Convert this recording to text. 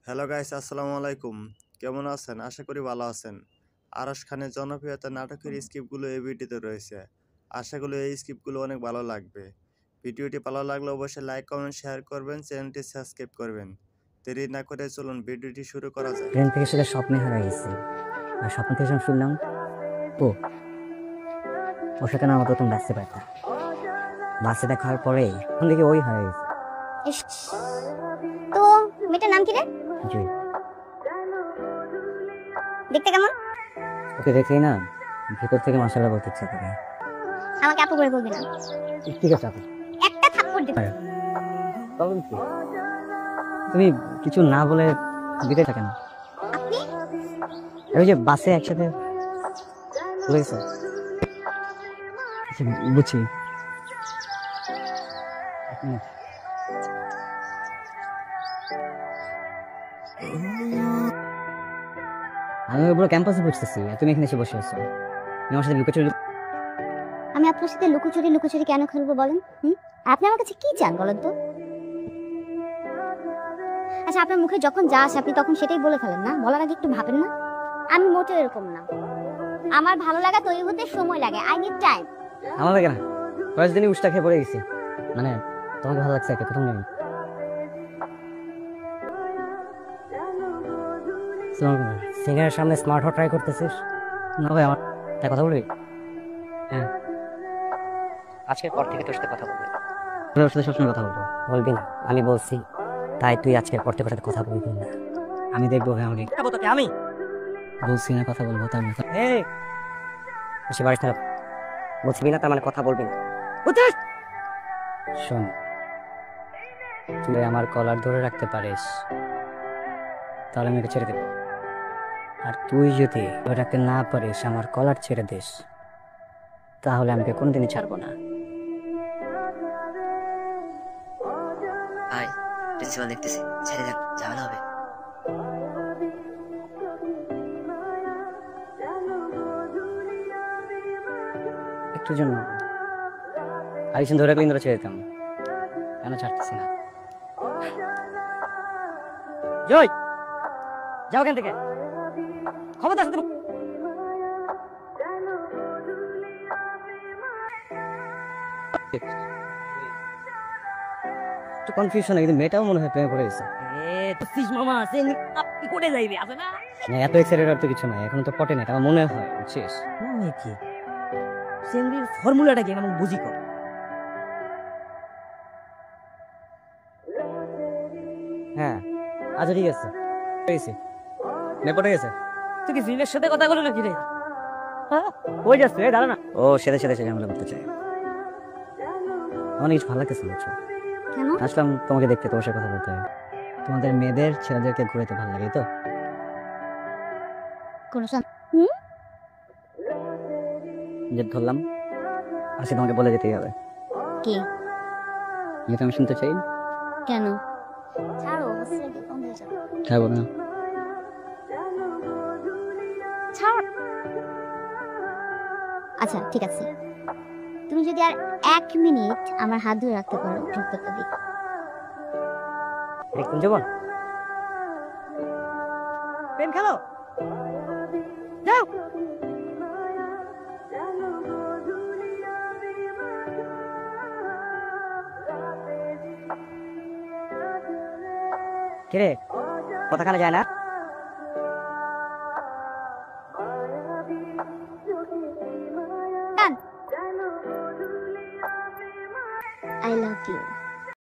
Hello guys, আসসালামু আলাইকুম। কেমন আছেন? আশা করি ভালো আছেন। আরশ খানের জনপ্রিয়তা নাটকের স্ক্রিপ্টগুলো এই ভিডিওতে রয়েছে। আশা করি এই স্ক্রিপ্টগুলো অনেক ভালো লাগবে। ভিডিওটি ভালো লাগলে অবশ্যই লাইক, কমেন্ট, শেয়ার করবেন, চ্যানেলটি সাবস্ক্রাইব করবেন। দেরি না করে চলুন ভিডিওটি শুরু করা যাক। ট্রেন থেকে সেটা স্বপ্নে হারিয়ে গেছি। আর স্বপ্ন থেকে যখন শুনলাম ও ওর সাথে না আমার প্রথম বাসে পাইতাম। বাসে দেখার পরেই ওখান থেকে ওই হারিয়ে গেছে। ইস, তো মেয়েটার নাম কি রে? জি, দেখতে কেমন? ওকে দেখেই না ভিতর থেকে মাশাআল্লাহ বলতে ইচ্ছা করে। আমাকে আপু করে বলবি না, ঠিক আছে আপু। একটা থাপ্পড় দিতে। প্রবলেম কি? তুমি কিছু না বলে দিতে থাকে না। আপনি ওই যে বাসে একসাথে ঘুরে গেছো। আচ্ছা, বুঝছি। আমি পুরো ক্যাম্পাসে বুঝতেছি আর তুমি এখানে এসে বসে আছো। তুমি আমার সাথে লুকোচুরি। আমি আপনার সাথে লুকোচুরি কেন খেলবো বলেন? আপনি আমার কাছে কি চান বলেন তো? আচ্ছা, আপনার মুখে যখন যা আসে আপনি তখন সেটাই বলে ফেলেন না? বলার আগে একটু ভাবেন না? আমি মোটেও এরকম না। আমার ভালো লাগা তৈরি হতে সময় লাগে। I need time. আমার লাগে না, কয়েক দিনই উষ্টা খেয়ে পড়ে গেছি। মানে তোমাকে ভালো লাগছে প্রথম দিন। সিঙ্গারের সামনে স্মার্ট হট ট্রাই করতেছিস? না ভাই, আমার তাই কথা বলবি? হ্যাঁ, আজকের পর থেকে তোর সাথে কথা বলবি। তোর সাথে সবসময় কথা বলবো। বলবি না? আমি বলছি তাই তুই আজকের পর থেকে ওর সাথে কথা বলবি না। আমি দেখবো হ্যাঁ আমাকে আমি বলছি না কথা বলবো তার মানে সে বাড়ির না বলছিবি না তার মানে কথা বলবি না। শোন, তুই আমার কলার ধরে রাখতে পারিস তাহলে আমি ওকে ছেড়ে দেবো। আর তুই যদি ধরে রাখতে না পারিস, আমার কলার ছেড়ে দিস, তাহলে আমি ওকে কোনোদিনই ছাড়বো না। ভাই, প্রিন্সিপাল দেখতেছি, ছেড়ে দেন, ঝামেলা হবে। একটু জন্য আরিসন ধরে রাখলে ইন্দ্র ছেড়ে দিতাম, কেন ছাড়তেছি না? জয়, যাও এখান থেকে, ক্ষমতা আছে। একটু কনফিউশন, কিন্তু মেয়েটাও মনে হয় প্রেমে পড়ে গেছে। না, এত এক্সাইটেড আর তো কিছু নাই, এখন তো পটে না, আমার মনে হয়, বুঝছিস? কি সেন্ডির ফর্মুলাটা কি আমি বুঝি কর। হ্যাঁ, আচ্ছা ঠিক আছে, পেয়েছি, মেয়ে পটে গেছে। তুই কি ফিল্মের সাথে কথা বলো নাকি রে? হ্যাঁ, ওই যাচ্ছে, দাঁড়া না। ও সেদে সেদে সে ঝামেলা করতে চায়। আমার কিছু ভালো লাগতেছে, বুঝছো? কেন? আসলাম তোমাকে দেখতে, তোমার সাথে কথা বলতে হবে। তোমাদের মেয়েদের ছেলেদেরকে ঘুরাইতে ভালো লাগে তো? কোন যে ধরলাম আজকে তোমাকে বলে যেতেই হবে। কি? যেটা আমি শুনতে চাই। কেন? ছাড়ো, হোস্টেলে বন্ধ হয়ে যাবে। হ্যাঁ, বলো না। ছাড়ো। আচ্ছা ঠিক আছে, তুমি যদি আর 1 মিনিট আমার হাত ধরে রাখতে পারো, সত্যতা দিই। দেখুন জীবন প্রেম খেলো, যাও। কিরে, কথা কানে যায় না? I love you.